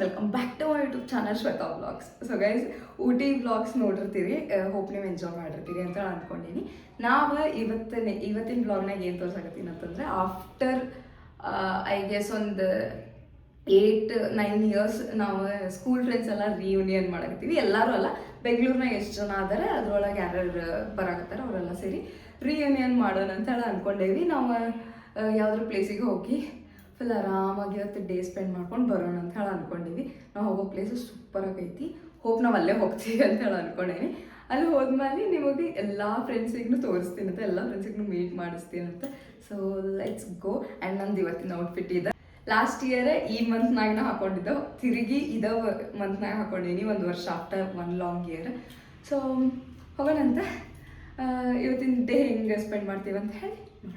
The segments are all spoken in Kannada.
Welcome back to my YouTube channel Shweta vlogs. So guys, Ooty vlogs ನೋಡಿರ್ತೀರಿ, ಹೋಪ್ ನೀವು ಎಂಜಾಯ್ ಮಾಡಿರ್ತೀರಿ ಅಂತ ಅಂದ್ಕೊಂಡೀನಿ. ನಾವು ಇವತ್ತಿನ ವ್ಲಾಗ್ನಾಗ ಏನು ತೋರ್ಸಾಕತ್ತೀನಿ ಅಂತಂದರೆ, ಆಫ್ಟರ್ ಐ ಗೆಸ್ ಒಂದು 8-9 ಇಯರ್ಸ್ ನಾವು ಸ್ಕೂಲ್ ಫ್ರೆಂಡ್ಸ್ ಎಲ್ಲ ರಿಯೂನಿಯನ್ ಮಾಡಕತ್ತೀವಿ. ಎಲ್ಲರೂ ಅಲ್ಲ, ಬೆಂಗಳೂರಿನಾಗ ಎಷ್ಟು ಜನ ಆದರೆ ಅದ್ರೊಳಗೆ ಯಾರ್ಯಾರು ಬರಾಕತ್ತಾರ ಅವರೆಲ್ಲ ಸೇರಿ ರಿಯೂನಿಯನ್ ಮಾಡೋಣ ಅಂತ ಹೇಳಿ ಅಂದ್ಕೊಂಡೇವಿ. ನಾವು ಯಾವುದ್ರ ಪ್ಲೇಸಿಗೆ ಹೋಗಿ ಫುಲ್ ಆರಾಮಾಗಿ ಇವತ್ತು ಡೇ ಸ್ಪೆಂಡ್ ಮಾಡ್ಕೊಂಡು ಬರೋಣ ಅಂತ ಹೇಳಿ ಅಂದ್ಕೊಂಡಿವಿ. ನಾವು ಹೋಗೋ ಪ್ಲೇಸು ಸೂಪರ್ ಆಗೈತಿ. ಹೋಪ್ ನಾವು ಅಲ್ಲೇ ಹೋಗ್ತೀವಿ ಅಂತ ಹೇಳಿ ಅಂದ್ಕೊಂಡೇನಿ. ಅಲ್ಲಿ ಹೋದ್ಮೇಲೆ ನಿಮಗೆ ಎಲ್ಲ ಫ್ರೆಂಡ್ಸಿಗೂ ತೋರಿಸ್ತೀನಿ ಅಂತ, ಎಲ್ಲ ಫ್ರೆಂಡ್ಸಿಗೂ ಮೀಟ್ ಮಾಡಿಸ್ತೀನಿ ಅಂತ. So let's go. ಆ್ಯಂಡ್ ನಂದು ಇವತ್ತಿನ ಔಟ್ಫಿಟ್ ಇದೆ. ಲಾಸ್ಟ್ ಇಯರ್ ಈ ಮಂತ್ನಾಗ ನಾ ಹಾಕೊಂಡಿದ್ದೆವು, ತಿರುಗಿ ಇದೇ ಮಂತ್ನಾಗ ಹಾಕೊಂಡಿನಿ, 1 ವರ್ಷ ಆಫ್ಟರ್ 1 ಲಾಂಗ್ ಇಯರ್. ಸೊ ಹೋಗೋಣಂತ. ಇವತ್ತಿನ ಡೇ ಹೆಂಗೆ ಸ್ಪೆಂಡ್ ಮಾಡ್ತೀವಿ ಅಂತ ಹೇಳಿ ನೋಡೋಣ.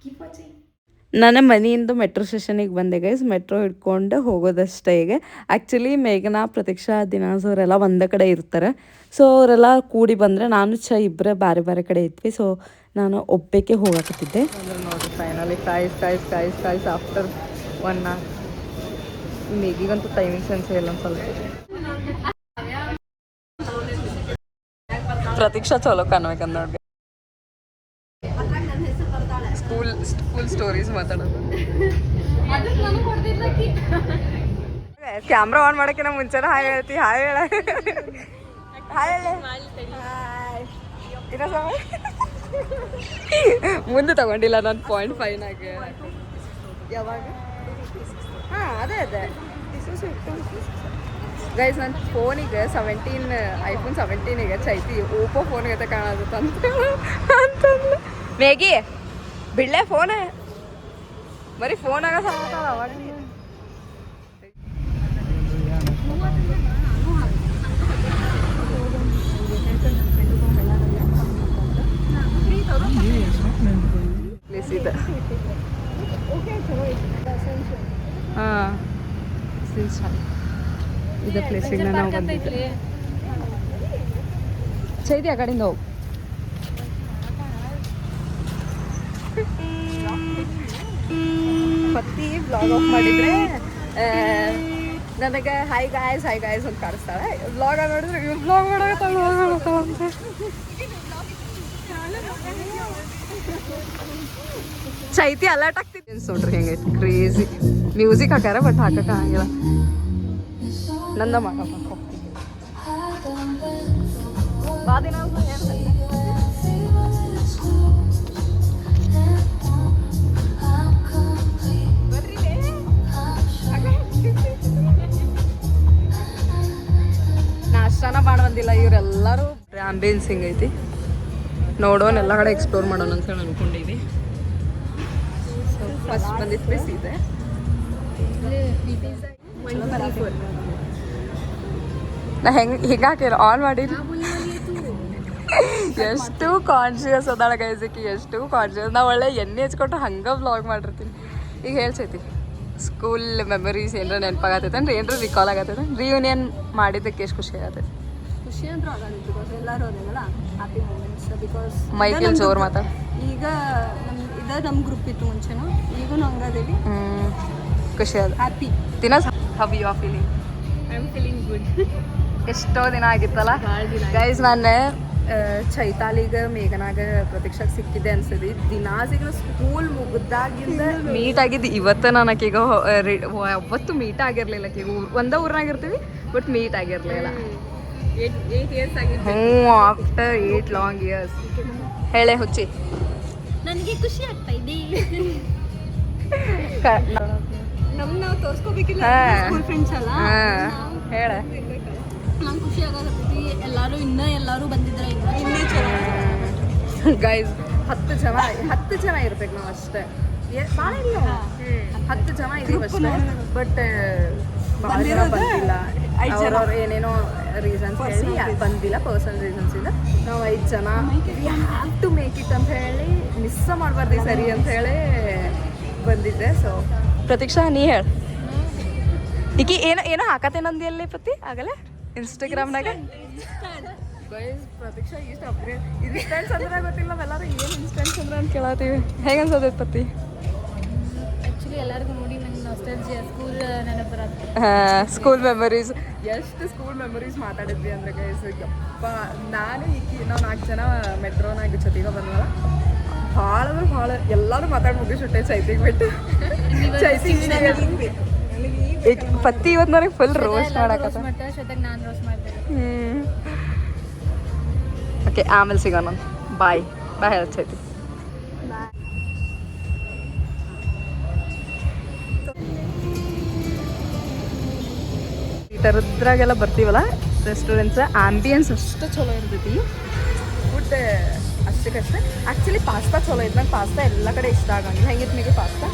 Keep watching. ನನ್ನ ಮನೆಯಿಂದ ಮೆಟ್ರೋ ಸ್ಟೇಷನಿಗೆ ಬಂದೆ ಗೈಸ್. ಮೆಟ್ರೋ ಹಿಡ್ಕೊಂಡು ಹೋಗೋದಷ್ಟೇ. ಈಗ ಆ್ಯಕ್ಚುಲಿ ಮೇಘನಾ, ಪ್ರತೀಕ್ಷಾ, ದಿನಾಸ್ ಅವರೆಲ್ಲ ಒಂದೇ ಕಡೆ ಇರ್ತಾರೆ. ಸೊ ಅವರೆಲ್ಲ ಕೂಡಿ ಬಂದರೆ ನಾನು ಇಬ್ಬರೇ ಬೇರೆ ಬೇರೆ ಕಡೆ ಇದ್ವಿ. ಸೊ ನಾನು ಒಬ್ಬಕ್ಕೆ ಹೋಗಕತ್ತಿದ್ದೆ. ನೋಡಿ ಫೈನಲಿ ಕಾಯ್ಸ್ ಆಫ್ಟರ್ 1 hour. ಮೇಗಿಗಂತೂ ಟೈಮಿಂಗ್ ಸೆನ್ಸ್ ಇಲ್ಲ ಸ್ವಲ್ಪ. ಪ್ರತೀಕ್ಷಾ ಚಲೋ ಕಾಣ್ಬೇಕಂತ ನೋಡಿ. ಸ್ಕೂಲ್ ಸ್ಟೋರೀಸ್ ಮಾತಾಡೋದು. ಕ್ಯಾಮ್ರಾ ಆನ್ ಮಾಡೋಕ್ಕಿಂತ ಮುಂಚೆನೇ ಹಾಯ್ ಹೇಳ್ತಿ. ಹಾಯ್ ಹೇಳ ಇನ್ನೂ ಸಮಯ ಮುಂದೆ ತಗೊಂಡಿಲ್ಲ ನಾನು 0.5 ಯಾವಾಗ? ಹಾಂ ಅದೇ ಗೈಸ್, ನನ್ನ ಫೋನಿಗೆ ಐಫೋನ್ 17 ಚೈತಿ ಓಪೋ ಫೋನ್ಗೆ ಕಾಣೋದು ಅಂತಂದು ಮೇಗಿ ಬಿಡ್ಲೆ ಫೋನ್ ಬರೀ ಫೋನಾಗ ಸಾಕಾಗಲ್ಲ ಅವಾಗ. ಪ್ಲೇಸ್ ಇದೆ. ಹಾಂ ಇದೇ ಪ್ಲೇಸಿಗೆ ನಾವು ಬಂದಿದ್ದೆ. ಚೈತಿ ಆ ಕಡೆಯಿಂದ ಹೋಗಿ. ಪತ್ತಿ ವ್ಲಾಗ್ ಆಫ್ ಮಾಡಿದರೆ ನನಗೆ ಹೈ ಗಾಯ್ಸ್ ಅಂತ ಕಾಣಿಸ್ತಾಳೆ. ವ್ಲಾಗ್ ನೋಡಿದ್ರೆ ವ್ಲಾಗ್ ಮಾಡೋಕೆ ಚೈತಿ ಅಲರ್ಟ್ ಆಗ್ತಿದ್ದೆ ನೋಡ್ರಿ. ಹೆಂಗೈತಿ ಕ್ರೇಜಿ ಮ್ಯೂಸಿಕ್ ಹಾಕ್ಯಾರ, ಬಟ್ ಹಾಕಕ್ಕೆ ಆಗಿಲ್ಲ. ನಂದ ಮಾಡಕ್ಕೆ ಹೋಗ್ತಿದ್ದೆ ಬಾ ದಿನ. ನಾಷ್ಟಾನ ಮಾಡಿ ಬಂದಿಲ್ಲ ಇವರೆಲ್ಲರೂ. ಆಂಬಿಯನ್ಸ್ ಹಿಂಗೈತಿ ನೋಡೋಣ, ಎಲ್ಲ ಕಡೆ ಎಕ್ಸ್ಪ್ಲೋರ್ ಮಾಡೋಣ ಅಂತ ಹೇಳಿ ಅನ್ಕೊಂಡಿವಿ. ಸೊ ಫಸ್ಟ್ ಬಂದಿದ್ದ ಪ್ಲೇಸ್ ಇದೆ. ನಾ ಹಿಂಗಾಕಿರ ಆನ್ ಮಾಡಿರಿ. ಎಷ್ಟು ಕಾನ್ಶಿಯಸ್ ಅದಾಳ ಗೈಸಕ್ಕೆ, ಎಷ್ಟು ಕಾನ್ಶಿಯಸ್. ನಾವು ಒಳ್ಳೆ ಎಣ್ಣೆ ಹಚ್ಕೊಟ್ಟು ಹಂಗೆ ವ್ಲಾಗ್ ಮಾಡಿರ್ತೀನಿ. ಈಗ ಹೇಳ್ಸೈತಿ ಸ್ಕೂಲ್ ಮೆಮರೀಸ್ ಏನಾರ ನೆನಪಾಗತ್ತೈತೆ ಅಂದ್ರೆ ಏನಾರ ರಿಕಾಲ್ ಆಗತ್ತೈತೆ. ರಿಯೂನಿಯನ್ ಮಾಡಿದ್ದಕ್ಕೆ ಎಷ್ಟು ಖುಷಿ ಆಗತ್ತೈತೆ. ಖುಷಿ ಅಂತೂ ಆಗಲ್ಲ, ಬಿಕಾಸ್ ಎಲ್ಲರೂ ಅದೇವಲ್ಲ ಹ್ಯಾಪಿ ಮೂಮೆಂಟ್ಸ್. ಬಿಕಾಸ್ ಮೈಕಲ್ ಜೋರ್ ಮಾತಾಡ. ಈಗ ನಮ್ಮ ಗ್ರೂಪ್ ಇತ್ತು ಮುಂಚೆನೂ, ಈಗೂ ಹಂಗದೇವಿ. ಖುಷಿ ಅದ, ಹ್ಯಾಪಿ. ದಿನ how you are feeling? I am feeling good. ಎಷ್ಟೋ ದಿನ ಆಗಿತ್ತಲ್ಲ ಗೈಸ್. ನಾನು ಚೈತಾಲಿಗೆ, ಮೇಘನಾಗ, ಪ್ರತೀಕ್ಷಾಗೆ ಸಿಕ್ಕಿದ್ದೆ ಅನ್ಸದಿ. ದಿನಾಸಿಗೆ ಸ್ಕೂಲ್ ಮುಗ್ದಾಗಿಂದ ಮೀಟ್ ಆಗಿದ್ದು ಇವತ್ತು. ನಾನು ಆಕೆಗ ಒಬ್ಬತ್ತು ಮೀಟ್ ಆಗಿರಲಿಲ್ಲ. ಆಕೆಗೆ ಒಂದೇ ಊರ್ನಾಗ ಇರ್ತೀವಿ, ಬಟ್ ಮೀಟ್ ಆಗಿರಲಿಲ್ಲ. 8 years ಆಗಿದೆ. After 8 long years. ಹೇಳೆ ಹುಚ್ಚಿ, ನನಗೆ ಖುಷಿ ಆಗ್ತಾ ಇದೆ. ನಾವು ತೋರಿಸ್ಕೋಬೇಕಿಲ್ಲ ಸ್ಕೂಲ್ ಫ್ರೆಂಡ್ಸ್ ಎಲ್ಲ. ಹೇಳ. ನಂಗೆ ಖುಷಿ ಆಗತ್ತೈತಿ. ಎಲ್ಲರೂ ಬಂದಿದ್ರೆ ಇನ್ನೇ ಗೈಸ್ 10 ಜನ ಇರ್ಬೇಕು ನಾವು ಅಷ್ಟೇ. ಭಾಳ ಇಲ್ಲ, 10 ಜನ ಇದೀವಿ ಅಷ್ಟೇ. ಬಟ್ ಭಾಳ ಜನ ಬಂದಿಲ್ಲ. ಅವ್ರವ್ರು ಏನೇನೋ ರೀಸನ್ಸ್ ಹೇಳಿ ಬಂದಿಲ್ಲ, ಪರ್ಸನಲ್ ರೀಸನ್ಸ್ ಇಂದ. ನಾವು 5 ಜನ ಹ್ಯಾವ್ ಟು ಮೇಕ್ ಇಟ್ ಅಂತ ಹೇಳಿ, ಮಿಸ್ ಮಾಡಬಾರ್ದು ಸರಿ ಅಂತ ಹೇಳಿ ಬಂದಿದ್ದೆ. ಸೊ ಪ್ರತೀಕ್ಷಾ ನೀ ಹೇಳ. ಈಕಿ ಏನೋ ಹಾಕತ್ತೇನಂದಿ ಅಲ್ಲಿ ಪತಿ ಆಗಲ್ಲ ಇನ್ಸ್ಟಾಗ್ರಾಮ್ನಾಗ. ಗೈಸ್ ಪ್ರತೀಕ್ಷಾ ಇಷ್ಟು ಅಪ್ಗ್ರೇಡ್. ಇನ್ಸ್ಟೆಂಟ್ಸ್ ಅಂದ್ರೆ ಗೊತ್ತಿಲ್ಲ, ನಾವೆಲ್ಲರೂ ಏನು ಇನ್ಸ್ಟೆಂಟ್ಸ್ ಅಂದ್ರೆ ಅಂತ ಕೇಳತ್ತೀವಿ. ಹೇಗೆ ಅನ್ಸೋದೈತೆ ಪತಿ? ಆ್ಯಕ್ಚುಲಿ ಎಲ್ಲರಿಗೂ ನೋಡಿ ನಂಗೆ ನಾಸ್ಟಾಲ್ಜಿಯಾ ಸ್ಕೂಲ್ ನೆನಪು ಬರತ್ತೆ. ಸ್ಕೂಲ್ ಮೆಮರೀಸ್ ಎಷ್ಟು ಸ್ಕೂಲ್ ಮೆಮೊರೀಸ್ ಮಾತಾಡಿದ್ವಿ ಅಂದ್ರೆ ಗೈಸ್ ಯಪ್ಪ ನಾನು ಈಗ ನಾವು 4 ಜನ ಮೆಟ್ರೋನಾಗ ಜೊತೆಗೆ ಬಂದಲ್ಲ ಭಾಳ ಅಂದ್ರೆ ಭಾಳ ಎಲ್ಲರೂ ಮಾತಾಡಿ ಮುಗಿಸ್ಬಿಟ್ಟೆ ಚೈತಿಗೆ ಬಿಟ್ಟು ಚೈತಿ ಪತ್ತಿ ಇವತ್ತು ನನಗೆ ಫುಲ್ ರೋಸ್ಟ್ ಮಾಡಕತ್ತ ನಾನು ರೋಸ್ಟ್ ಮಾಡ್ತೇನೆ. ಓಕೆ ಆಮೇಲೆ ಸಿಗೋಣ ಬಾಯ್ ಬಾಯ್ ಹೇಳ್ತೈತಿ. ಈ ಥರದ್ರಾಗೆಲ್ಲ ಬರ್ತೀವಲ್ಲ ರೆಸ್ಟೋರೆಂಟ್ಸ್ ಆಂಬಿಯನ್ಸ್ ಅಷ್ಟು ಚಲೋ ಇರ್ತೈತಿ. ಫುಡ್ ಅಷ್ಟಕ್ಕಷ್ಟೇ ಆ್ಯಕ್ಚುಲಿ ಪಾಸ್ತಾ ಚಲೋ ಐತೆ. ನಂಗೆ ಪಾಸ್ತಾ ಎಲ್ಲ ಕಡೆ ಇಷ್ಟ ಆಗಂಗಿಲ್ಲ. ಹೆಂಗಿತ್ತು ನಿಮಗೆ ಪಾಸ್ತಾ?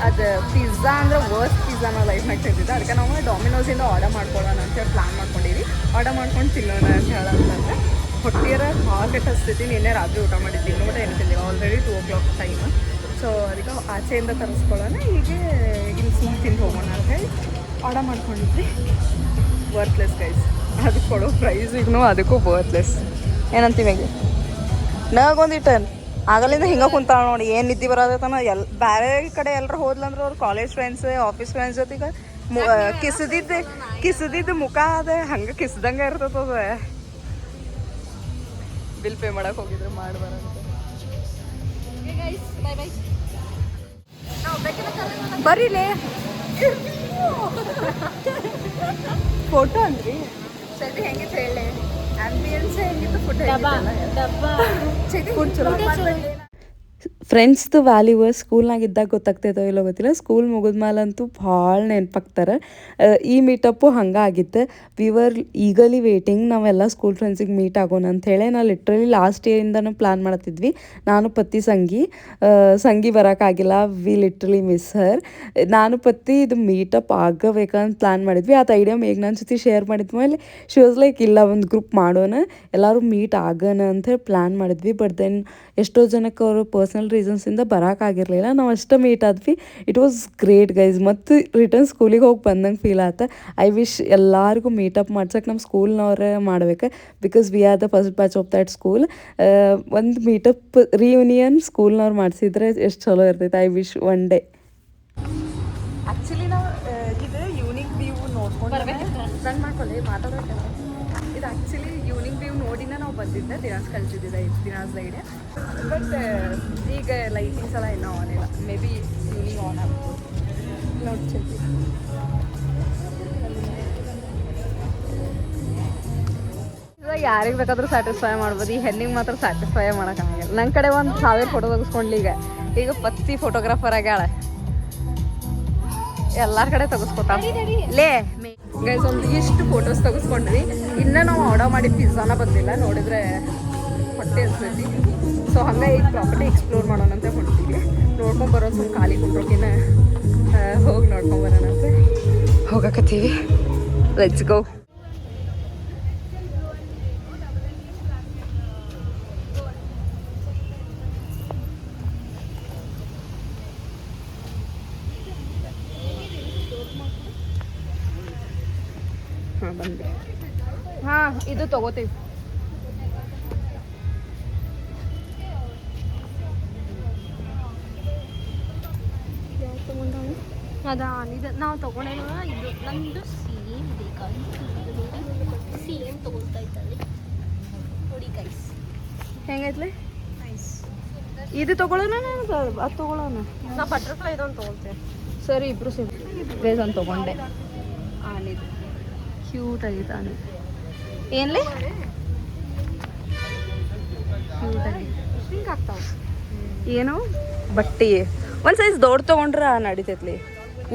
ಅದು ಪಿಜ್ಜಾ ಅಂದ್ರೆ ವರ್ಸ್ಟ್ ಪಿಜ್ಜಾ ನಾವು ಲೈಫ್ನಾಗ ತಿಂದಿದ್ದೆ. ಅದಕ್ಕೆ ನಾವು ಡಾಮಿನೋಸಿಂದ ಆರ್ಡರ್ ಮಾಡ್ಕೊಳ್ಳೋಣ ಅಂತೇಳಿ ಪ್ಲ್ಯಾನ್ ಮಾಡ್ಕೊಂಡಿವಿ. ಆರ್ಡರ್ ಮಾಡ್ಕೊಂಡು ತಿನ್ನೋಣ ಅಂತ ಹೇಳೋದಂದ್ರೆ ಹೊಟ್ಟೆಯರ ಭಾಳ ಕೆಟ್ಟ ಹಚ್ತೈತಿ. ನಿನ್ನೆ ರಾತ್ರಿ ಊಟ ಮಾಡಿದ್ದೀನಿ. ಊಟ ಏನು ತಿಂದಿಲ್ಲ. Already 2 o'clock time. ಸೊ ಅದಕ್ಕೆ ಆಚೆಯಿಂದ ತರಿಸ್ಕೊಳ್ಳೋಣ. ಹೀಗೆ ಇಲ್ಲಿ ಸುಮ್ಮನೆ ತಿಂದು ಹೋಗೋಣ ಅಂತ ಹೇಳಿ ಆರ್ಡರ್ ಮಾಡ್ಕೊಂಡಿದ್ವಿ. Worthless guys. ಅದಕ್ಕೆ ಕೊಡೋ ಪ್ರೈಸಿಗೂ ಅದಕ್ಕೂ ವರ್ತ್ಲೆಸ್ ಏನಂತೀವಿ ಈಗ ನಗೊಂದಿಟ್ಟು ಆಗಲಿಂದ ಹಿಂಗೆ ಕುಂತಾಳ ನೋಡಿ. ಏನು ನಿದ್ದೆ ಬರೋದೈತನ ಬೇರೆ ಕಡೆ ಎಲ್ಲರೂ ಹೋದ್ಲಂದ್ರೆ ಅವ್ರು ಕಾಲೇಜ್ ಫ್ರೆಂಡ್ಸ್ ಆಫೀಸ್ ಫ್ರೆಂಡ್ಸ್ ಜೊತೆಗೆ ಕಿಸದಿದ್ದು ಮುಖ ಅದ ಹಂಗೆ ಕಿಸ್ದಂಗೆ ಇರ್ತದ. ಬಿಲ್ ಪೇ ಮಾಡಕ್ಕೆ ಹೋಗಿದ್ರೆ ಮಾಡ್ಬಾರಂತ. ಬರೀಲೇ ಫೋಟೋ ಅಂದ್ರಿ ಸರಿ ಹೆಂಗಿತ್ತು ಹೇಳಿ. ಆಂಬಿಯನ್ಸ್ ಹೆಂಗಿತ್ತು ಫುಡ್ ಫುಡ್ ಚಲೋ. ಫ್ರೆಂಡ್ಸ್ದು ವ್ಯಾಲ್ಯೂ ಸ್ಕೂಲ್ನಾಗ ಇದ್ದಾಗ ಗೊತ್ತಾಗ್ತೈತೋ ಇಲ್ಲೋ ಗೊತ್ತಿಲ್ಲ. ಸ್ಕೂಲ್ ಮುಗಿದ್ಮೇಲಂತೂ ಭಾಳ ನೆನಪಾಗ್ತಾರೆ. ಈ ಮೀಟಪ್ಪು ಹಂಗೆ ಆಗಿತ್ತು. ವಿ ವರ್ ಈಗಲಿ ವೇಟಿಂಗ್ ನಾವೆಲ್ಲ ಸ್ಕೂಲ್ ಫ್ರೆಂಡ್ಸಿಗೆ ಮೀಟ್ ಆಗೋಣ ಅಂಥೇಳಿ. ನಾವು ಲಿಟ್ರಲಿ ಲಾಸ್ಟ್ ಇಯರಿಂದನೂ ಪ್ಲ್ಯಾನ್ ಮಾಡತ್ತಿದ್ವಿ. ನಾನು ಪತ್ತಿ ಸಂಗಿ ಬರೋಕ್ಕಾಗಿಲ್ಲ. We literally miss her. ನಾನು ಪತ್ತಿ ಇದು ಮೀಟಪ್ ಆಗಬೇಕಂತ ಪ್ಲ್ಯಾನ್ ಮಾಡಿದ್ವಿ. ಅದು ಐಡಿಯಾ ಮೇಘ್ನ ಜೊತೆ ಶೇರ್ ಮಾಡಿದ್ಮೇಲೆ ಶಿ ವಾಸ್ ಲೈಕ್ ಇಲ್ಲ ಒಂದು ಗ್ರೂಪ್ ಮಾಡೋಣ ಎಲ್ಲರೂ ಮೀಟ್ ಆಗೋಣ ಅಂಥೇಳಿ ಪ್ಲ್ಯಾನ್ ಮಾಡಿದ್ವಿ. ಬಟ್ ದೆನ್ ಎಷ್ಟೋ ಜನಕ್ಕೆ ಅವರು ಪರ್ಸ್ನಲ್ ರೀಸನ್ಸಿಂದ ಬರೋಕ್ಕಾಗಿರಲಿಲ್ಲ. ನಾವು ಅಷ್ಟೇ ಮೀಟ್ ಆದ್ವಿ. It was great guys. ಮತ್ತು ರಿಟರ್ನ್ ಸ್ಕೂಲಿಗೆ ಹೋಗಿ ಬಂದಂಗೆ ಫೀಲ್ ಆಯ್ತು. ಐ ವಿಶ್ ಎಲ್ಲರಿಗೂ ಮೀಟಪ್ ಮಾಡ್ಸಕ್ಕೆ ನಮ್ಮ ಸ್ಕೂಲ್ನವ್ರೆ ಮಾಡ್ಬೇಕು. Because we are the first batch of that school. ಒಂದು ಮೀಟಪ್ ರಿಯೂನಿಯನ್ ಸ್ಕೂಲ್ನವ್ರು ಮಾಡಿಸಿದ್ರೆ ಎಷ್ಟು ಚಲೋ ಇರ್ತೈತೆ. I wish one day. Actually ನಾವು ಇದು ಯೂನಿಕ್ ವ್ಯೂ ನೋಡ್ಕೊಂಡು ನಾನು ಮಾಡ್ಕೊಳ್ಳಿ ಮಾತಾಡೋಕೆ. ಇದು ಆ್ಯಕ್ಚುಲಿ ಯೂನಿಕ್ ವ್ಯೂ ನೋಡಿನ ನಾವು ಬಂದಿದ್ದೆ. ದಿನಾಸ್ ಕಲ್ತಿದ್ದಿದ್ದೆ ದಿನಾಸ್ ಐಡಿಯಾ. ಬಟ್ ಈಗ ಲೈಟಿಂಗ್ಸ್ ಎಲ್ಲ ಇನ್ನೂ ಆನ್ ಇಲ್ಲ. ಮೇ ಬಿ ಈವ್ನಿಂಗ್ ಆನ್ ಆಗ್ಬೋದು ನೋಡ್ತೀವಿ. ಯಾರಿಗೆ ಬೇಕಾದ್ರೂ ಸ್ಯಾಟಿಸ್ಫೈ ಮಾಡ್ಬೋದು. ಈ ಹೆಣ್ಣಿಗೆ ಮಾತ್ರ ಸ್ಯಾಟಿಸ್ಫೈ ಮಾಡೋಕ್ಕಾಗಲ್ಲ. ನನ್ನ ಕಡೆ 1000 ಫೋಟೋ ತೆಗೆಸ್ಕೊಂಡ್ಲಿ. ಈಗ ಪತ್ತಿ ಫೋಟೋಗ್ರಾಫರ್ ಆಗ್ಯಾಳ. ಎಲ್ಲರ ಕಡೆ ತೆಗೆಸ್ಕೊತಾಳೆ ಲೇ ಗೈಸ್. ಒಂದು ಇಷ್ಟು ಫೋಟೋಸ್ ತೆಗೆಸ್ಕೊಂಡ್ವಿ. ಇನ್ನೂ ನಾವು ಆರ್ಡರ್ ಮಾಡಿ ಪಿಜ್ಜಾನ ಬಂದಿಲ್ಲ. ನೋಡಿದ್ರೆ ಹೊಟ್ಟೆ ಅನ್ಸೈತಿ. ಸೊ ಹಂಗೆ ಈಗ ಪ್ರಾಪರ್ಟಿ ಎಕ್ಸ್ಪ್ಲೋರ್ ಮಾಡೋಣ ಅಂತ ಹೊಂಟಿದ್ವಿ. ನೋಡ್ಕೊಂಡು ಬರೋದು ಸ್ವಲ್ಪ ಖಾಲಿ ಕುಂಡ್ರೋಕಿನ ಹೋಗಿ ನೋಡ್ಕೊಂಡು ಬರೋಣ ಅಂತ ಹೋಗಕತ್ತೀವಿ. Let's go. ಹಾಂ ಬಂದ್ವಿ. ಹಾಂ ಇದು ತೊಗೋತೀವಿ. ಅದ ಇದು ನಾವು ತೊಗೊಂಡೇವ. ಇದು ನಮ್ಮದು ಸೇಮ್ ಬೇಕಾಗಿತ್ತು. ಸೇಮ್ ತೊಗೊಳ್ತಾ ಇತ್ತಲ್ಲಿ ನೋಡಿ ಗೈಸ್. ಹೆಂಗೈತ್ಲೆ ನೈಸ್. ಇದು ತೊಗೊಳ್ಳೋಣ ಅದು ತೊಗೊಳ್ಳೋಣ. ನಾವು ಬಟರ್ಫ್ಲೈ ಇದೊಂದು ತೊಗೊಳ್ತೇವೆ. ಸರಿ ಇಬ್ಬರು ಸೇರಿ ಗೈಸ್ ಒಂದು ತೊಗೊಂಡೆ. ಆನಿದು ಕ್ಯೂಟ್ ಆಗೈತೆ. ಆನೆ ಏನ್ಲಿ ಕ್ಯೂಟ್ ಆಗೈತೆ. ಹಿಂಗೆ ಆಗ್ತಾವೆ ಏನು ಬಟ್ಟೆ ಒಂದು ಸೈಜ್ ದೊಡ್ಡ ತೊಗೊಂಡ್ರೆ ನಡಿತೈತ್ಲಿ.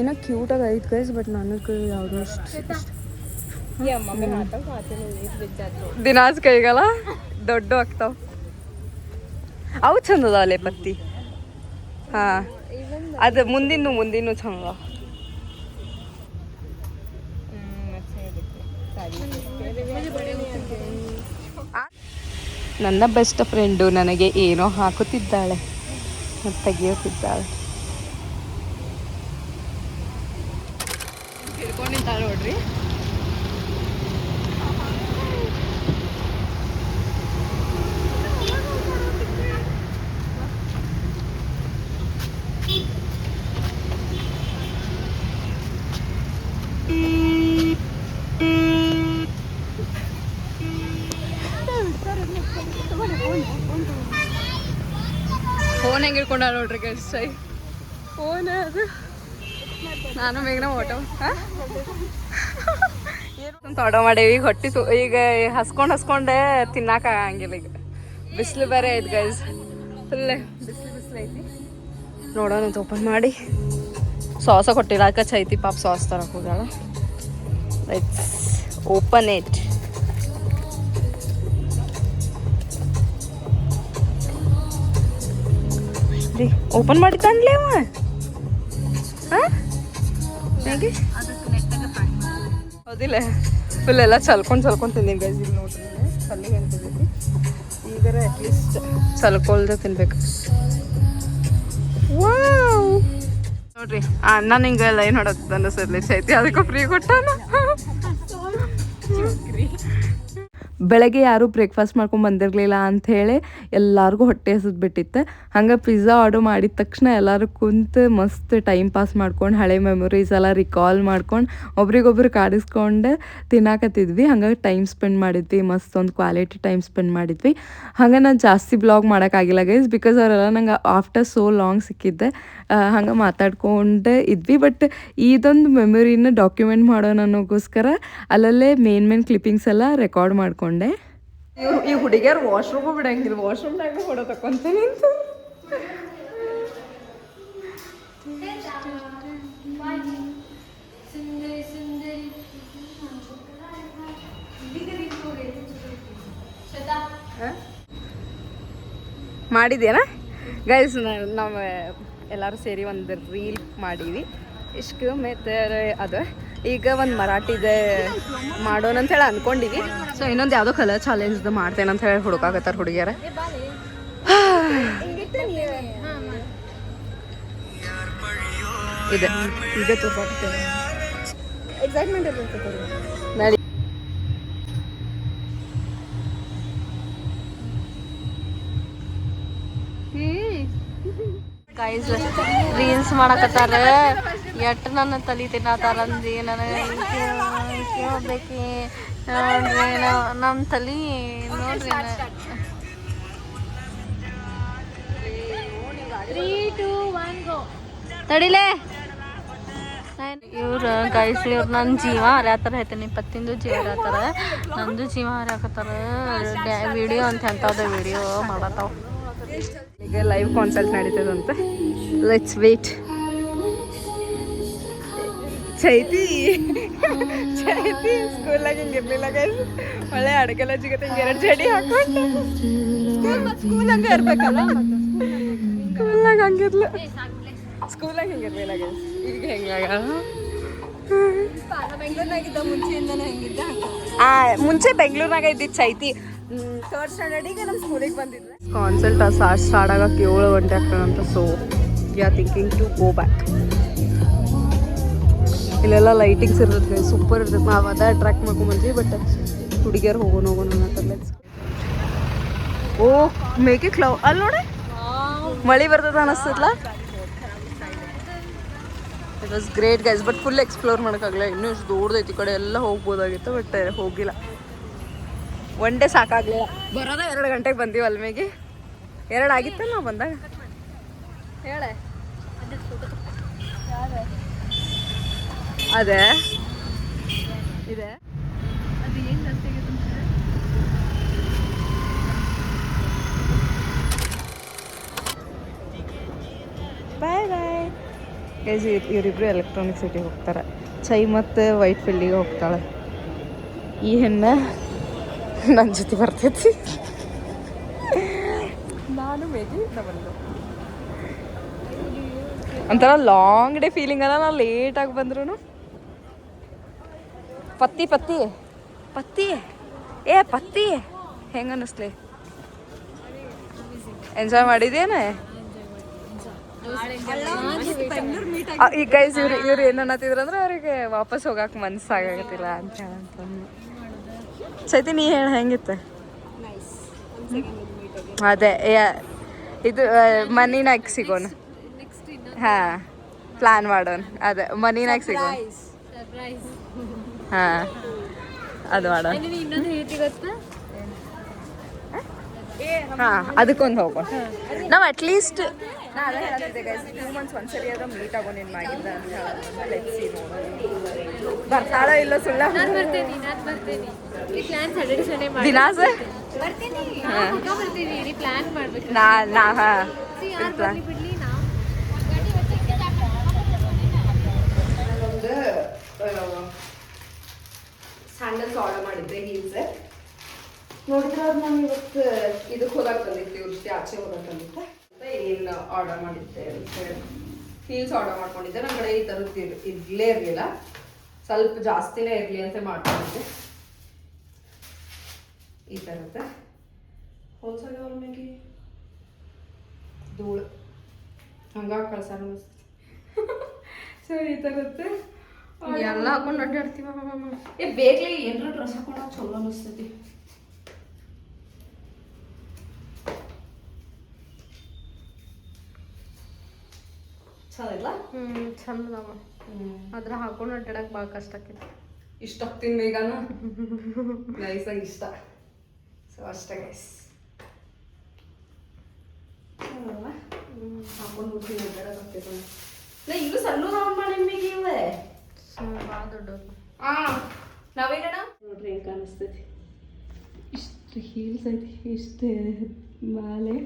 ಇನ್ನೂ ಕ್ಯೂಟಾಗಿ ಐತೆ ಗೈಸ್. ಬಟ್ ನನಗೆ ಯಾವುದೋ ದಿನಾಸ್ ಕೈಗಲ್ಲ ದೊಡ್ಡ ಆಗ್ತಾವ. ಅವು ಚಂದ ಅದಾವಲ್ಲೇ ಪತ್ತಿ. ಹಾಂ ಅದು ಮುಂದಿನ ಚಂದ. ನನ್ನ ಬೆಸ್ಟ್ ಫ್ರೆಂಡು ನನಗೆ ಏನೋ ಹಾಕುತ್ತಿದ್ದಾಳೆ ಮತ್ತು ತೆಗಿಯುತ್ತಿದ್ದಾಳೆ. ಹಿಡ್ಕೊಂಡು ನಿಂತಾಳೆ ನೋಡ್ರಿ. ಹಿಡ್ಕೊಂಡ ನೋಡ್ರಿ ಗೈಸ್ ಚೈ ಫೋನ್ ಅದು ನಾನು ಬೇಗನೆ ಓಟೋ ಆರ್ಡರ್ ಮಾಡೇವಿ ಈಗ ಹೊಟ್ಟಿ ಈಗ ಹಸ್ಕೊಂಡೆ ತಿನ್ನಾಕ ಆಗಂಗಿಲ್ಲ ಈಗ ಬಿಸಿಲು ಬೇರೆ ಐತೆ ಗೈಸ್ ಫುಲ್ ಬಿಸಿಲು ಐತಿ ನೋಡೋಣ ಅಂತ ಓಪನ್ ಮಾಡಿ ಸಾಸ ಕೊಟ್ಟಿಲ್ಲ ಚೈತಿ ಪಾಪ ಸಾಸ್ ತರಕ್ಕೆ ಹೋಗ್ಯಾಳ ಲೆಟ್ಸ್ ಓಪನ್ ಇಟ್ ಓಪನ್ ಮಾಡಿ ತಂದ್ಲೇ ಅವ ಹೇಗೆ ಹೌದಿಲ್ಲ ಫುಲ್ ಎಲ್ಲ ಚಲ್ಕೊಂಡು ತಿಂದೀನಿ ಗೈಸ್ ಇಲ್ಲಿ ನೋಡ್ರಿ ಚಲ್ಲಿ ಹೆಂಗಿದೈತಿ ಈಗಾರ ಅಟ್ಲೀಸ್ಟ್ ಚಲ್ಕೊಳ್ದೆ ತಿನ್ಬೇಕು ವಾವ್ ನೋಡ್ರಿ ಅಣ್ಣ ನಿಂಗೆ ಲೈನ್ ಹೊಡೋದು ಅನ್ನಿಸಲಿ ಚೈತಿ ಅದಕ್ಕೆ ಫ್ರೀ ಕೊಟ್ಟಾನ ಬೆಳಗ್ಗೆ ಯಾರೂ ಬ್ರೇಕ್ಫಾಸ್ಟ್ ಮಾಡ್ಕೊಂಡು ಬಂದಿರಲಿಲ್ಲ ಅಂಥೇಳಿ ಎಲ್ಲರಿಗೂ ಹೊಟ್ಟೆ ಹಸಿದು ಬಿಟ್ಟಿತ್ತು ಹಂಗೆ ಪಿಜ್ಜಾ ಆರ್ಡರ್ ಮಾಡಿದ ತಕ್ಷಣ ಎಲ್ಲರೂ ಕುಂತು ಮಸ್ತ್ ಟೈಮ್ ಪಾಸ್ ಮಾಡ್ಕೊಂಡು ಹಳೆ ಮೆಮೊರೀಸ್ ಎಲ್ಲ ರಿಕಾಲ್ ಮಾಡ್ಕೊಂಡು ಒಬ್ರಿಗೊಬ್ರು ಕಾಡಿಸ್ಕೊಂಡು ತಿನ್ನಾಕತ್ತಿದ್ವಿ ಹಂಗಾಗಿ ಟೈಮ್ ಸ್ಪೆಂಡ್ ಮಾಡಿದ್ವಿ ಮಸ್ತ್ ಒಂದು ಕ್ವಾಲಿಟಿ ಟೈಮ್ ಸ್ಪೆಂಡ್ ಮಾಡಿದ್ವಿ ಹಂಗೆ ನಾನು ಜಾಸ್ತಿ ಬ್ಲಾಗ್ ಮಾಡೋಕ್ಕಾಗಿಲ್ಲ ಗೈಸ್ ಬಿಕಾಸ್ ಅವರೆಲ್ಲ ನಂಗೆ ಆಫ್ಟರ್ ಸೋ ಲಾಂಗ್ ಸಿಕ್ಕಿದ್ದೆ ಹಂಗೆ ಮಾತಾಡ್ಕೊಂಡೆ ಇದ್ವಿ ಬಟ್ ಇದೊಂದು ಮೆಮೊರಿನ ಡಾಕ್ಯುಮೆಂಟ್ ಮಾಡೋಣ ಅನ್ನೋಗೋಸ್ಕರ ಅಲ್ಲಲ್ಲೇ ಮೇನ್ ಕ್ಲಿಪ್ಪಿಂಗ್ಸ್ ಎಲ್ಲ ರೆಕಾರ್ಡ್ ಮಾಡ್ಕೊಂಡೆ ಈ ಹುಡುಗಿಯರು ವಾಶ್ರೂಮು ಬಿಡಂಗಿಲ್ಲ ವಾಶ್ರೂಮ್ನಾಗ ಫೋಟೋ ತಕೊಂತೀನಿ ಮಾಡಿದ್ಯಾನ ಗೈಸ್ ನಾವು ಎಲ್ಲರೂ ಸೇರಿ ಒಂದು ರೀಲ್ ಮಾಡೀವಿ ಇಷ್ಟು ಮತ್ತು ಅದು ಈಗ ಒಂದು ಮರಾಠಿದೆ ಮಾಡೋಣ ಅಂತೇಳಿ ಅಂದ್ಕೊಂಡಿವಿ ಸೊ ಇನ್ನೊಂದು ಯಾವುದೋ ಕಲರ್ ಚಾಲೆಂಜ್ದು ಮಾಡ್ತೇನೆ ಅಂತ ಹೇಳಿ ಹುಡುಕಾಕತ್ತಾರ ಹುಡುಗಿಯರ ಇದೆ ಈಗ ತೋರ್ಸಾಕ್ತೇನೆ ಎಕ್ಸೈಟ್ಮೆಂಟ್ ಇರ್ತೈತೆ ನಡಿ ಗೈಸ್ ರೀಲ್ಸ್ ಮಾಡಕತ್ತಾರ ಎಟ್ಟು ನನ್ನ ತಲೆ ತಿನ್ನತ್ತಾರ ಅಂದು ನನಗೆ ಕೇಳಬೇಕಿ ನೋಡ್ರಿ ನಮ್ಮ ತಲೆ ನೋಡ್ರಿ ತಡಿಲೇ ಇವ್ರು ಗೈಸ್ ಇವ್ರು ನನ್ನ ಜೀವ ಹರಿಯತ್ತಾರ ಹೇಳ್ತೀನಿ ಪತ್ತಿಂದು ಜೀವ ಹರಿಯತ್ತಾರ ನಂದು ಜೀವ ಹರಿಯಾಕತ್ತಾರ ವಿಡಿಯೋ ಅಂತ ಎಂಥದ್ದು ವಿಡಿಯೋ ಮಾಡತ್ತಾವ ಈಗ ಲೈವ್ ಕಾನ್ಸರ್ಟ್ ನಡೀತದಂತೆ ಲೆಟ್ಸ್ ವೇಟ್ ಚೈತಿ ಸ್ಕೂಲಾಗ ಹಿಂಗಿರ್ಲಿಲ್ಲ ಗೈಸ್ ಒಳ್ಳೆ ಅಡಗೆಲ್ಲ ಸಿಗತ್ತೆ ಹಿಂಗೆ 2 ಜಡಿ ಹಾಕೊಂಡು ಸ್ಕೂಲ್ ಹಂಗೆ ಇರ್ಬೇಕಲ್ಲ ಸ್ಕೂಲಾಗ ಹಂಗಿರ್ಲ ಸ್ಕೂಲಾಗ ಹಿಂಗಿರ್ಲಿಲ್ಲ ಗೈಸ್ ಈಗ ಹೆಂಗಾಗ ಮುಂಚೆ ಬೆಂಗಳೂರಿನಾಗ ಇದ್ದಿದ್ದು ಚೈತಿ 3rd ಸ್ಟ್ಯಾಂಡರ್ಡಿಗೆ ನಮ್ಮ ಸ್ಕೂಲಿಗೆ ಬಂದಿದ್ದೆ ಕಾನ್ಸಲ್ಟ್ ಸ್ಟಾರ್ಟ್ ಆಗಕ್ಕೆ 7 ಗಂಟೆ ಆಗ್ತಾನಂತ so we are thinking to go back ಇಲ್ಲೆಲ್ಲ ಲೈಟಿಂಗ್ಸ್ ಇರ್ತದೆ ಸೂಪರ್ ಇರ್ತದೆ ನಾವು ಅದೇ ಅಟ್ರಾಕ್ಟ್ ಮಾಡ್ಕೊಂಬಂದ್ವಿ ಬಟ್ ಹುಡುಗಿಯರು ಹೋಗೋಣ ಅನ್ನತ್ತಲ್ಲ ಓ ಮೇಕೆ ಕ್ಲೌ ಅಲ್ಲಿ ನೋಡಿ ಮಳೆ ಬರ್ತದ ಅನಿಸ್ತದಲ್ಲ it was great guys but full explore ಮಾಡೋಕ್ಕಾಗಲ್ಲ ಇನ್ನೂ ಇಷ್ಟು ದೊಡ್ಡದೈತಿ ಈ ಕಡೆ ಎಲ್ಲ ಹೋಗ್ಬೋದಾಗಿತ್ತು ಬಟ್ ಹೋಗಿಲ್ಲ 1 ಡೇ ಸಾಕಾಗಲಿಲ್ಲ ಬರೋದ 2 ಗಂಟೆಗೆ ಬಂದೀವಿ ಅಲ್ಮೇಗೆ 2 ಆಗಿತ್ತ ನಾವು ಬಂದಾಗ ಹೇಳೆ ಅದೇ ಇದೆ ಅದು ಏನು ಜಾಸ್ತಿ ಆಗೈತೆ ಬಾಯ್ ಬಾಯ್ ಗೈಸ್ ಇವರಿಬ್ರು ಎಲೆಕ್ಟ್ರಾನಿಕ್ ಸಿಟಿಗೆ ಹೋಗ್ತಾರೆ ಚೈ ಮತ್ತು ವೈಟ್ ಫೀಲ್ಡಿಗೆ ಹೋಗ್ತಾಳೆ ಈ ಹೆಣ್ಣು ನನ್ನ ಜೊತೆ ಬರ್ತೈತಿ ನಾನು ಮೇಗಿ ಬಂದು ಒಂಥರ ಲಾಂಗ್ ಡೇ ಫೀಲಿಂಗ್ ಅಲ್ಲ ನಾವು ಲೇಟಾಗಿ ಬಂದ್ರು ಪತ್ತಿ ಪತ್ತಿ ಪತ್ತಿ ಪತ್ತಿ ಹೆಂಗೆ ಅನ್ನಿಸ್ಲಿ ಎಂಜಾಯ್ ಮಾಡಿದೇನೆ ಈಗ ಗೈಸ್ ಇವ್ರು ಏನು ಅನ್ನತ್ತಿದ್ರು ಅಂದ್ರೆ ಅವ್ರಿಗೆ ವಾಪಸ್ ಹೋಗಕ್ಕೆ ಮನಸ್ಸಾಗತ್ತಿಲ್ಲ ಅಂತ ಹೇಳಂತಂದು ಚೈತಿ ನೀ ಹೇಳ ಹೆಂಗಿತ್ತು ಅದೇ ಇದು ಮನಿನಾಗ ಸಿಗೋಣ ಹಾಂ ಪ್ಲಾನ್ ಮಾಡೋಣ ಅದೇ ಮನಿನಾಗ ಸಿಗೋಣ ಹಾಂ ಅದು ಮಾಡೋಣ ಹಾಂ ಅದಕ್ಕೊಂದು ಹೋಗೋಣ ನಾವು ಅಟ್ಲೀಸ್ಟ್ ನಾ ಅದೇ ಹೇಳ್ತಿದ್ದೆ ಗೈಸ್ 2 months ಒಂದ್ಸರಿ ಆದ್ರೆ ಮೀಟ್ ಆಗೋ ನಿನ್ನ ಆಗಿದ್ದ ಅಂತ ಹೇಳೋದು ಲೆಟ್ಸಿ ನೋಡೋಣ ಬರ್ತಾಳೋ ಇಲ್ಲ ಸುಳ್ಳ ನಾನು ಬರ್ತೇನೆ ಈ ಪ್ಲಾನ್ ಸ್ಯಾಟರ್ಡೆ ಸಂಡೇ ಮಾಡಿ ದಿನಾ ಸರ್ ಬರ್ತೀನಿ ಬರ್ತೀನಿ ನೀ ಪ್ಲಾನ್ ಮಾಡ್ಬೇಕು ನಾ ಹಾಂ ಯಾರು ಬರ್ಲಿ ಬಿಡ್ಲಿ ನಾವು ನಾನೊಂದು ಸ್ಯಾಂಡಲ್ಸ್ ಆರ್ಡರ್ ಮಾಡಿದ್ದೆ ಹೀಲ್ಸ್ ನೋಡಿದ್ರೆ ಅದು ನಾನು ಇವತ್ತು ಇದಕ್ಕೆ ಹೋದಾಗ ಬಂದಿತ್ತು ಇವ್ರ ಜೊತೆ ಆಚೆ ಹೋದಾಗ ಬಂದಿದ್ದೆ ಏನು ಆರ್ಡರ್ ಮಾಡಿದ್ದೆ ಅಂತ ಹೇಳಿ ಹೀಲ್ಸ್ ಆರ್ಡರ್ ಮಾಡ್ಕೊಂಡಿದ್ದೆ ನಮ್ಮ ಕಡೆ ಈ ಥರದ್ದು ಇರಲೇ ಇರಲಿಲ್ಲ ಸ್ವಲ್ಪ ಜಾಸ್ತಿನೇ ಇರಲಿ ಅಂತ ಮಾಡ್ಕೊಂಡಿದ್ದೆ ಈ ಥರದ್ದು ಹೋಲ್ಸಾಗ ಅವ್ರ ಮ್ಯಾಗೆ ಧೂಳು ಹಂಗಾಗಿ ಕಳ್ಸಾರ ಸೊ ಈ ಥರದ್ದು ಎಲ್ಲ ಹಾಕೊಂಡು ಅಡ್ಡಾಡ್ತೀವ ಬೇಗಲೇ ಏನಾರ ಡ್ರೆಸ್ ಹಾಕೊಂಡಾಗ ಚಲೋ ಅನಿಸ್ತೈತಿ ಚಂದಿಲ್ಲ ಚಂದ ಅದ್ರ ಹಾಕೊಂಡು ಅಡ್ಡಾಡಕ್ ಭಾಳ ಕಷ್ಟ ಆಕೈತಿ ಇಷ್ಟ ಆಗ್ತೀನಿ ಬೇಗನು ನೈಸಾಗಿ ಇಷ್ಟ ಸೊ ಅಷ್ಟೇ ಗೈಸ್ ಹಾಕೊಂಡು ಬಿಡ್ತೀನಿ ಅಡ್ಡಾಡಕ್ಕೆ ನಾ ಇವು ಸಣ್ಣ ರೌಂಡ್ ಮಾಡಿ ನಿಮಗೆ ಇವೆ ಭಾಳ ದೊಡ್ಡದು ನಾವೇನಣ್ಣ ನೋಡ್ರಿ ಹೆಂಗೆ ಕಾಣಿಸ್ತೈತಿ ಇಷ್ಟು ಹೀಲ್ಸ್ ಐತಿ ಇಷ್ಟು ಮಾಲೆ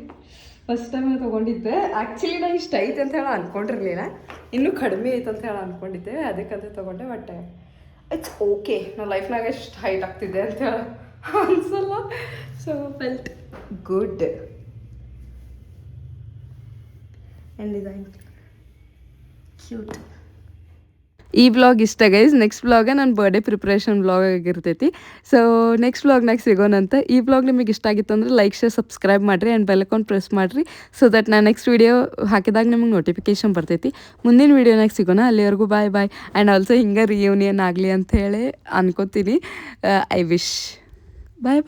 ಫಸ್ಟ್ ಟೈಮ್ ತೊಗೊಂಡಿದ್ದೆ ಆ್ಯಕ್ಚುಲಿ ನಾನು ಇಷ್ಟು ಐತೆ ಅಂತ ಹೇಳಿ ಅಂದ್ಕೊಂಡಿರಲಿಲ್ಲ ಇನ್ನೂ ಕಡಿಮೆ ಐತೆ ಅಂತ ಹೇಳಿ ಅಂದ್ಕೊಂಡಿದ್ದೆ ಅದಕ್ಕಂತ ತೊಗೊಂಡೆ ಬಟ್ ಇಟ್ಸ್ ಓಕೆ ನಾವು ಲೈಫ್ನಾಗ ಎಷ್ಟು ಹೈಟ್ ಆಗ್ತಿದ್ದೆ ಅಂತ ಹೇಳಿ ಅನ್ಸಲ್ಲ so felt good and design cute ಈ ವ್ಲಾಗ್ ಇಷ್ಟ ಗೈಸ್ ನೆಕ್ಸ್ಟ್ ವ್ಲಾಗ ನನ್ನ ಬರ್ಡೇ ಪ್ರಿಪ್ರೇಷನ್ ವ್ಲಾಗ್ ಆಗಿರ್ತೈತಿ ಸೊ ನೆಕ್ಸ್ಟ್ ವ್ಲಾಗ್ನಾಗ ಸಿಗೋಣಂತ ಈ ವ್ಲಾಗ್ ನಿಮಗೆ ಇಷ್ಟ ಆಗಿತ್ತು ಅಂದರೆ ಲೈಕ್ ಶೇರ್ ಸಬ್ಸ್ಕ್ರೈಬ್ ಮಾಡಿರಿ ಆ್ಯಂಡ್ ಬೆಲ್ ಐಕಾನ್ ಪ್ರೆಸ್ ಮಾಡಿರಿ ಸೊ ದಟ್ ನಾನು ನೆಕ್ಸ್ಟ್ ವೀಡಿಯೋ ಹಾಕಿದಾಗ ನಿಮಗೆ ನೋಟಿಫಿಕೇಶನ್ ಬರ್ತೈತಿ ಮುಂದಿನ ವೀಡಿಯೋನಾಗ ಸಿಗೋಣ ಅಲ್ಲಿವರೆಗೂ ಬಾಯ್ ಆ್ಯಂಡ್ ಆಲ್ಸೋ ಹಿಂಗೆ ರಿಯೂನಿಯನ್ ಆಗಲಿ ಅಂತ ಹೇಳಿ ಅನ್ಕೋತೀನಿ ಐ ವಿಶ್ ಬಾಯ್